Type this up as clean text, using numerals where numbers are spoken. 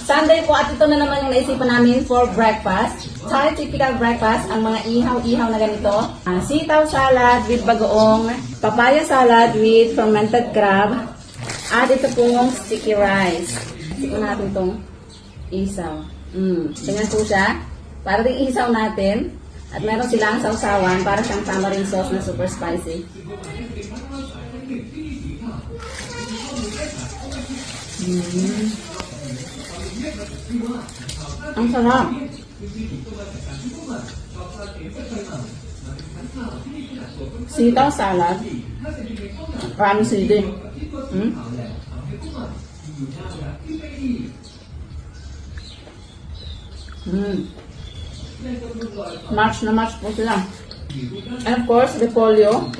Sunday po at ito na naman yung naisipan namin for breakfast. Thai typical breakfast, ang mga ihaw-ihaw na ganito. Sitaw salad with bagoong, papaya salad with fermented crab, at ito pong sticky rice. Tikman natin itong isaw. Ganyan po siya. Para rin isaw natin. At meron silang sausawan para siyang tamarind sauce na super spicy. Ang sarap. Sitaw salad. Maraming sili. Match na match po sila. And of course, repolyo.